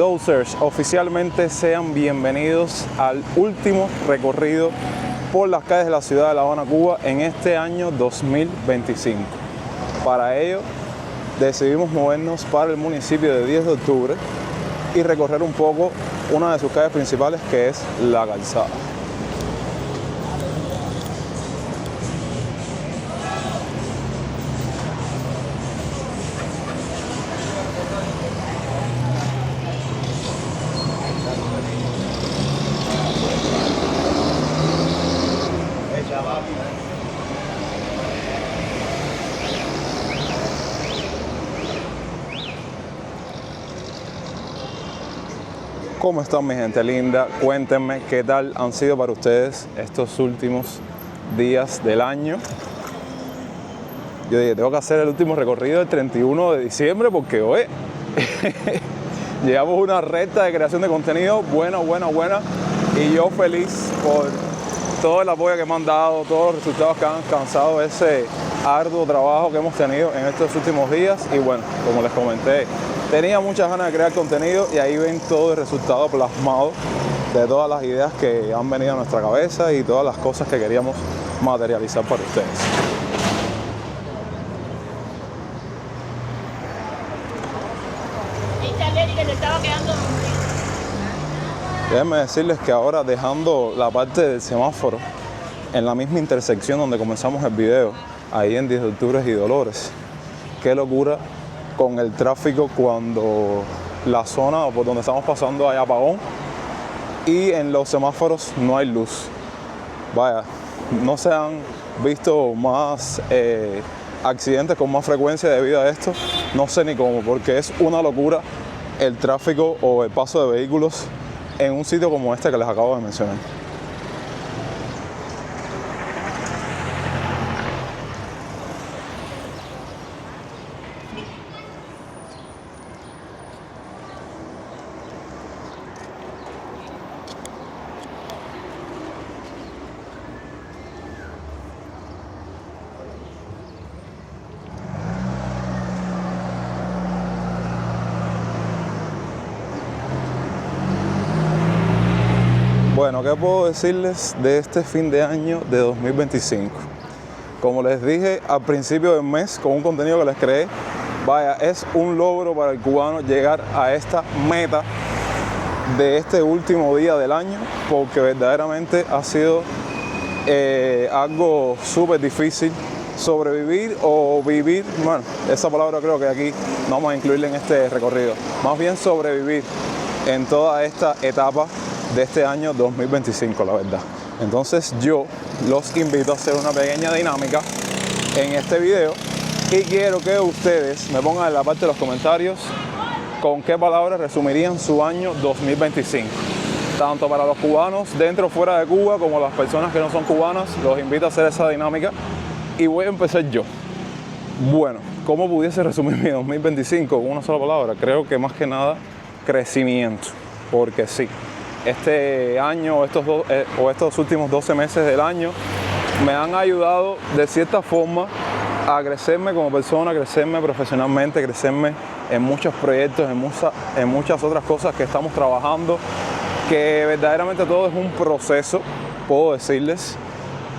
Dosers, oficialmente sean bienvenidos al último recorrido por las calles de la ciudad de La Habana, Cuba en este año 2025. Para ello decidimos movernos para el municipio de 10 de octubre y recorrer un poco una de sus calles principales, que es La Calzada. ¿Cómo están, mi gente linda? Cuéntenme qué tal han sido para ustedes estos últimos días del año. Yo dije, tengo que hacer el último recorrido el 31 de diciembre porque hoy llegamos a una recta de creación de contenido buena. Y yo feliz por todo el apoyo que me han dado, todos los resultados que han alcanzado ese arduo trabajo que hemos tenido en estos últimos días. Y bueno, como les comenté, tenía muchas ganas de crear contenido y ahí ven todo el resultado plasmado de todas las ideas que han venido a nuestra cabeza y todas las cosas que queríamos materializar para ustedes. Déjenme decirles que ahora, dejando la parte del semáforo en la misma intersección donde comenzamos el video, ahí en 10 de octubre y Dolores, qué locura con el tráfico cuando la zona por donde estamos pasando hay apagón y en los semáforos no hay luz. Vaya, no se han visto más accidentes con más frecuencia debido a esto, no sé ni cómo, porque es una locura el tráfico o el paso de vehículos en un sitio como este que les acabo de mencionar. Bueno, ¿qué puedo decirles de este fin de año de 2025? Como les dije al principio del mes con un contenido que les creé, vaya, es un logro para el cubano llegar a esta meta de este último día del año, porque verdaderamente ha sido algo súper difícil sobrevivir o vivir, bueno, esa palabra creo que aquí no vamos a incluirla en este recorrido, más bien sobrevivir en toda esta etapa de este año 2025, la verdad. Entonces yo los invito a hacer una pequeña dinámica en este video y quiero que ustedes me pongan en la parte de los comentarios con qué palabras resumirían su año 2025. Tanto para los cubanos dentro o fuera de Cuba como las personas que no son cubanas, los invito a hacer esa dinámica y voy a empezar yo. Bueno, ¿cómo pudiese resumir mi 2025 con una sola palabra? Creo que más que nada crecimiento, porque sí, este año estos últimos 12 meses del año me han ayudado de cierta forma a crecerme como persona, crecerme profesionalmente, crecerme en muchos proyectos, en muchas otras cosas que estamos trabajando, que verdaderamente todo es un proceso, puedo decirles,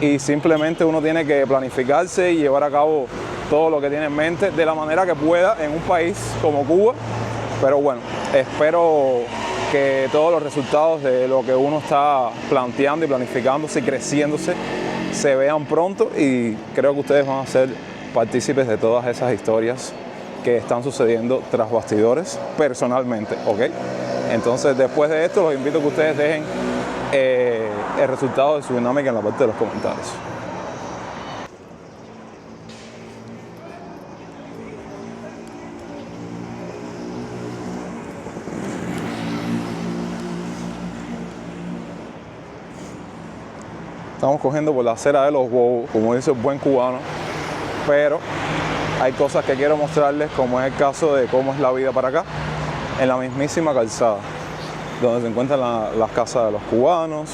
y simplemente uno tiene que planificarse y llevar a cabo todo lo que tiene en mente de la manera que pueda en un país como Cuba. Pero bueno, espero que todos los resultados de lo que uno está planteando y planificándose y creciéndose se vean pronto, y creo que ustedes van a ser partícipes de todas esas historias que están sucediendo tras bastidores personalmente, ¿ok? Entonces, después de esto, los invito a que ustedes dejen el resultado de su dinámica en la parte de los comentarios. Estamos cogiendo por la acera de los Bobos, como dice el buen cubano, pero hay cosas que quiero mostrarles, como es el caso de cómo es la vida para acá, en la mismísima calzada, donde se encuentran las casas de los cubanos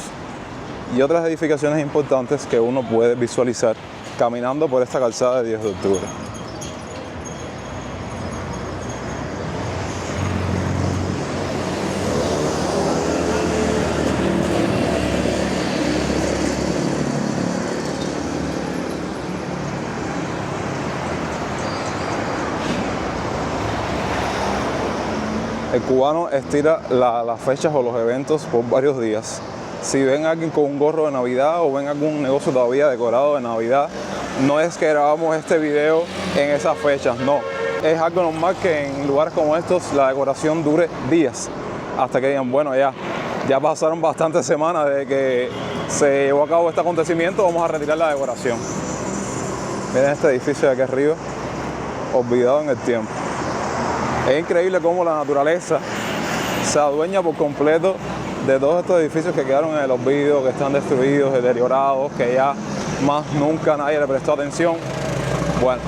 y otras edificaciones importantes que uno puede visualizar caminando por esta calzada de 10 de octubre. cubano estira las fechas o los eventos por varios días. Si ven a alguien con un gorro de Navidad o ven algún negocio todavía decorado de Navidad, no es que grabamos este video en esas fechas, no. Es algo normal que en lugares como estos la decoración dure días, hasta que digan, bueno, ya pasaron bastantes semanas desde que se llevó a cabo este acontecimiento, vamos a retirar la decoración. Miren este edificio de aquí arriba, olvidado en el tiempo. Es increíble cómo la naturaleza se adueña por completo de todos estos edificios que quedaron en el olvido, que están destruidos, deteriorados, que ya más nunca nadie le prestó atención. Bueno.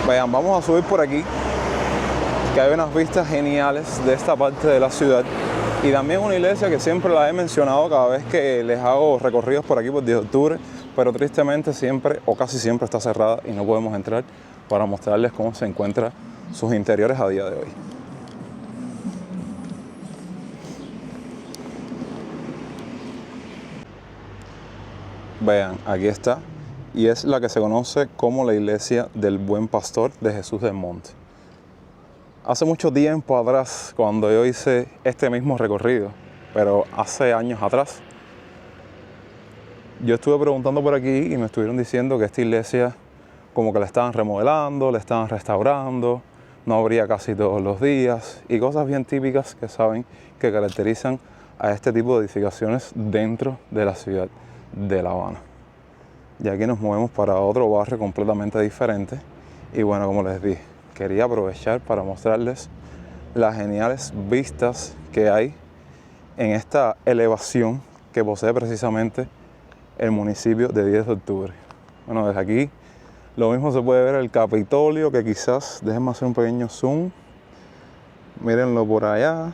Vean, vamos a subir por aquí, que hay unas vistas geniales de esta parte de la ciudad. Y también una iglesia que siempre la he mencionado cada vez que les hago recorridos por aquí por 10 de octubre, pero tristemente siempre o casi siempre está cerrada y no podemos entrar para mostrarles cómo se encuentran sus interiores a día de hoy. Vean, aquí está, y es la que se conoce como la iglesia del Buen Pastor de Jesús del Monte. Hace mucho tiempo atrás, cuando yo hice este mismo recorrido, pero hace años atrás, yo estuve preguntando por aquí y me estuvieron diciendo que esta iglesia como que la estaban remodelando, la estaban restaurando, no abría casi todos los días y cosas bien típicas que saben que caracterizan a este tipo de edificaciones dentro de la ciudad de La Habana. Y aquí nos movemos para otro barrio completamente diferente y bueno, como les dije, quería aprovechar para mostrarles las geniales vistas que hay en esta elevación que posee precisamente el municipio de 10 de octubre. Bueno, desde aquí lo mismo se puede ver el Capitolio, que quizás, déjenme hacer un pequeño zoom, mírenlo por allá,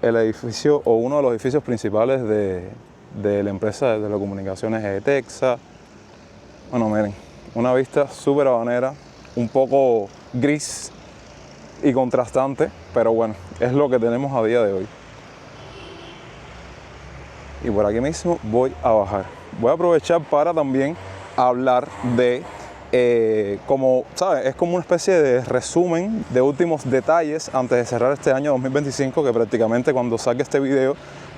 el edificio o uno de los edificios principales de la empresa de telecomunicaciones de Texas. Bueno, miren, una vista súper habanera, un poco gris y contrastante, pero bueno, es lo que tenemos a día de hoy. Y por aquí mismo voy a bajar. Voy a aprovechar para también hablar de, como, ¿sabes? Es como una especie de resumen de últimos detalles antes de cerrar este año 2025, que prácticamente cuando salga este video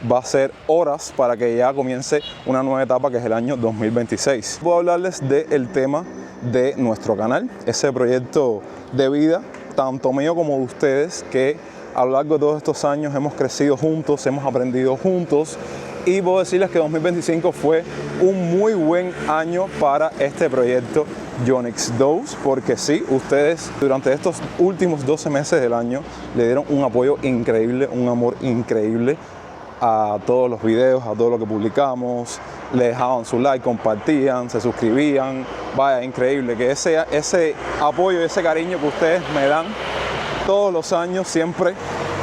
va a ser horas para que ya comience una nueva etapa que es el año 2026. Voy a hablarles del tema de nuestro canal, ese proyecto de vida, tanto mío como de ustedes, que a lo largo de todos estos años hemos crecido juntos, hemos aprendido juntos, y puedo decirles que 2025 fue un muy buen año para este proyecto Yonex 2, porque sí, ustedes durante estos últimos 12 meses del año le dieron un apoyo increíble, un amor increíble a todos los videos, a todo lo que publicamos, le dejaban su like, compartían, se suscribían. Vaya, increíble que ese apoyo y ese cariño que ustedes me dan todos los años, siempre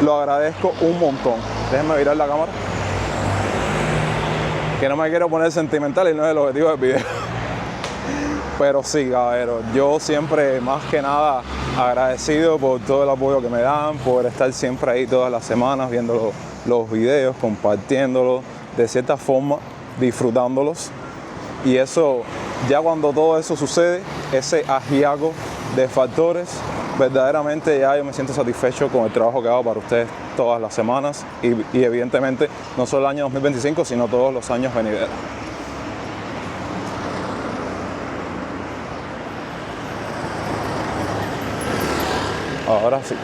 lo agradezco un montón. Déjenme virar la cámara, que no me quiero poner sentimental y no es el objetivo del video. Pero sí, caballeros, yo siempre más que nada agradecido por todo el apoyo que me dan, por estar siempre ahí todas las semanas viendo los videos, compartiéndolos, de cierta forma disfrutándolos. Y eso, ya cuando todo eso sucede, ese ajiaco de factores, verdaderamente ya yo me siento satisfecho con el trabajo que hago para ustedes todas las semanas y evidentemente no solo el año 2025, sino todos los años venideros. Ahora sí,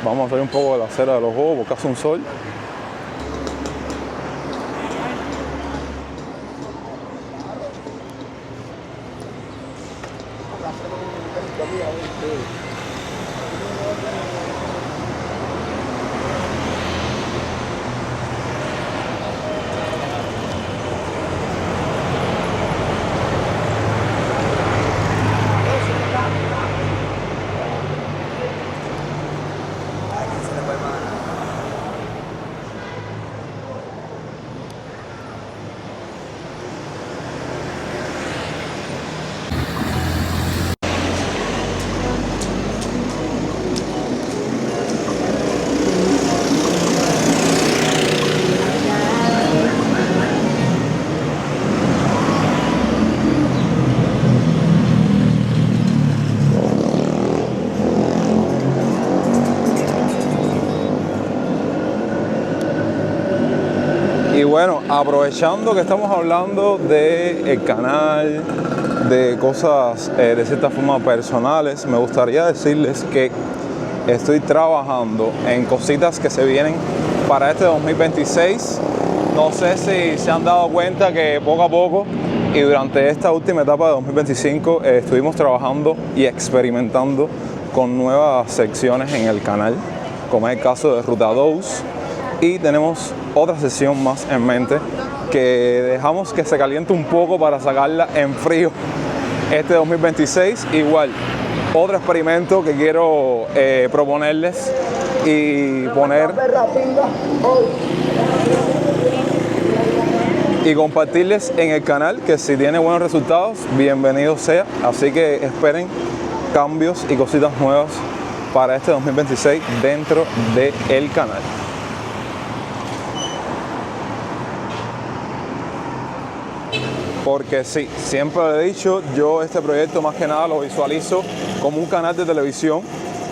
vamos a salir un poco de la acera de los juegos porque hace un sol. Y bueno, aprovechando que estamos hablando del canal, de cosas de cierta forma personales, me gustaría decirles que estoy trabajando en cositas que se vienen para este 2026. No sé si se han dado cuenta que poco a poco y durante esta última etapa de 2025 estuvimos trabajando y experimentando con nuevas secciones en el canal, como es el caso de Ruta 2, y tenemos otra sesión más en mente que dejamos que se caliente un poco para sacarla en frío este 2026. Igual, otro experimento que quiero proponerles y poner y compartirles en el canal, que si tiene buenos resultados, bienvenido sea. Así que esperen cambios y cositas nuevas para este 2026 dentro del canal. Porque sí, siempre lo he dicho, yo este proyecto más que nada lo visualizo como un canal de televisión,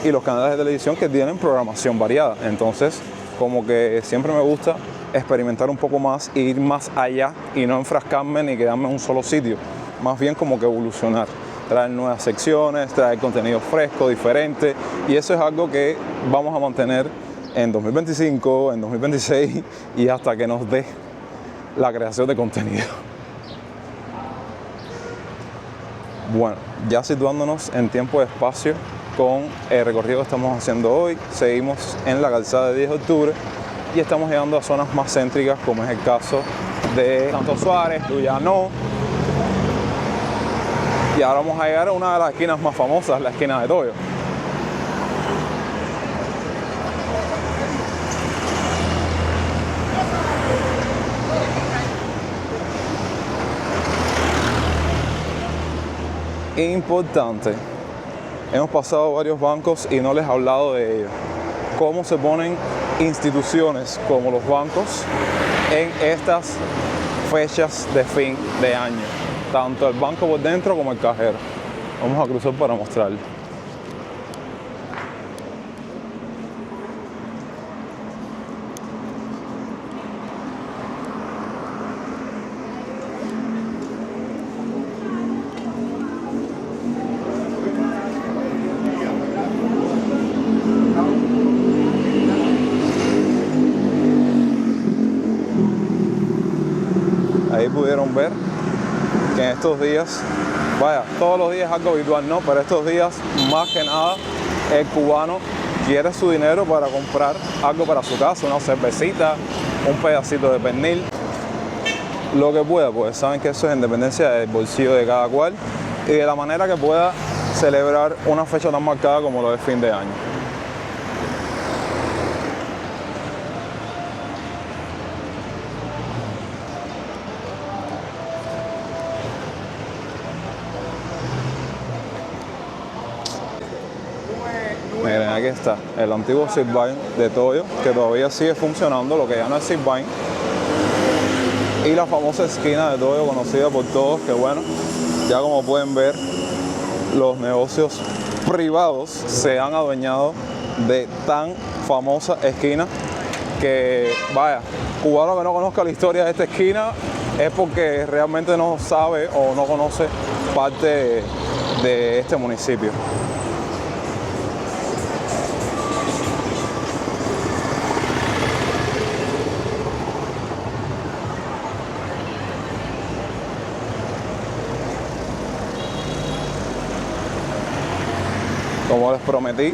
y los canales de televisión que tienen programación variada. Entonces, como que siempre me gusta experimentar un poco más e ir más allá y no enfrascarme ni quedarme en un solo sitio. Más bien como que evolucionar, traer nuevas secciones, traer contenido fresco, diferente, y eso es algo que vamos a mantener en 2025, en 2026 y hasta que nos dé la creación de contenido. Bueno, ya situándonos en tiempo y espacio con el recorrido que estamos haciendo hoy, seguimos en la calzada de 10 de octubre y estamos llegando a zonas más céntricas, como es el caso de Santo Suárez, Luyano, y ahora vamos a llegar a una de las esquinas más famosas, la esquina de Toyo. Importante, hemos pasado varios bancos y no les he hablado de ello. Cómo se ponen instituciones como los bancos en estas fechas de fin de año, tanto el banco por dentro como el cajero. Vamos a cruzar para mostrarles. Ahí pudieron ver que en estos días, vaya, todos los días es algo habitual, ¿no? Pero estos días, más que nada, el cubano quiere su dinero para comprar algo para su casa, una cervecita, un pedacito de pernil, lo que pueda, pues saben que eso es en dependencia del bolsillo de cada cual y de la manera que pueda celebrar una fecha tan marcada como lo del fin de año. Miren, aquí está el antiguo Sirvine de Toyo, que todavía sigue funcionando, lo que ya no es Sirvine. Y la famosa esquina de Toyo, conocida por todos, que bueno, ya como pueden ver, los negocios privados se han adueñado de tan famosa esquina que, vaya, cubano que no conozca la historia de esta esquina es porque realmente no sabe o no conoce parte de este municipio. Como les prometí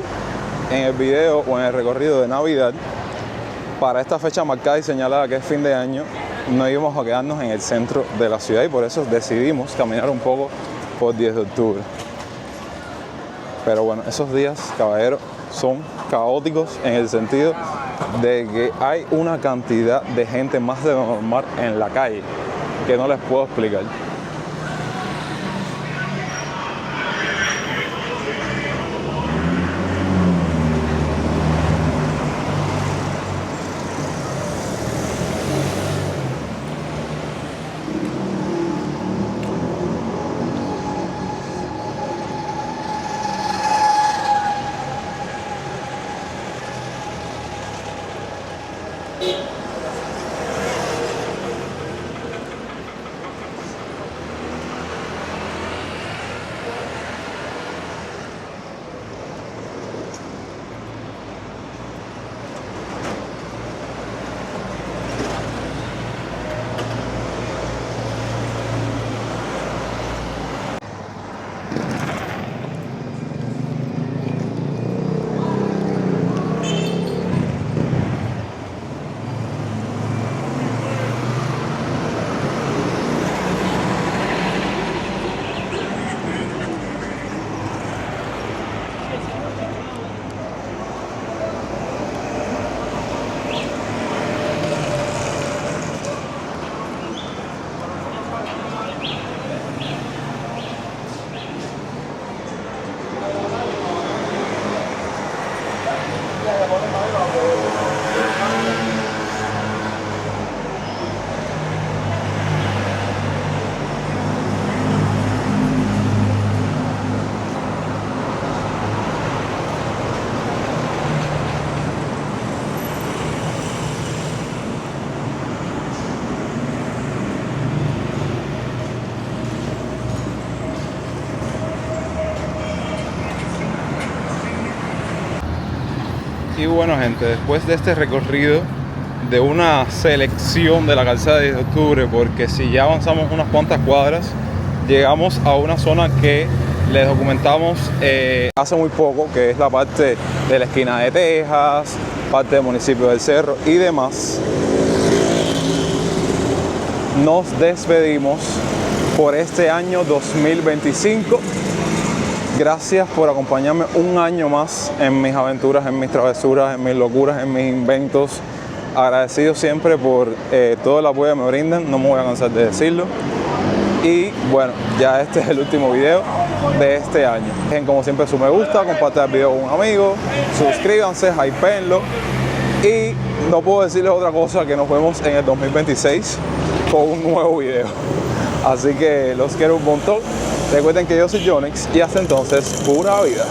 en el video o en el recorrido de Navidad, para esta fecha marcada y señalada que es fin de año, no íbamos a quedarnos en el centro de la ciudad y por eso decidimos caminar un poco por 10 de octubre. Pero bueno, esos días, caballeros, son caóticos en el sentido de que hay una cantidad de gente más de lo normal en la calle que no les puedo explicar. Y bueno, gente, después de este recorrido de una selección de la calzada de 10 de octubre, porque si ya avanzamos unas cuantas cuadras, llegamos a una zona que les documentamos hace muy poco, que es la parte de la esquina de Texas, parte del municipio del Cerro y demás. Nos despedimos por este año 2025. Gracias por acompañarme un año más en mis aventuras, en mis travesuras, en mis locuras, en mis inventos. Agradecido siempre por todo el apoyo que me brindan, no me voy a cansar de decirlo. Y bueno, ya este es el último video de este año. Dejen como siempre su me gusta, compartan el video con un amigo, suscríbanse, hypeenlo. Y no puedo decirles otra cosa, que nos vemos en el 2026 con un nuevo video. Así que los quiero un montón. Recuerden que yo soy Yonex y hasta entonces, pura vida.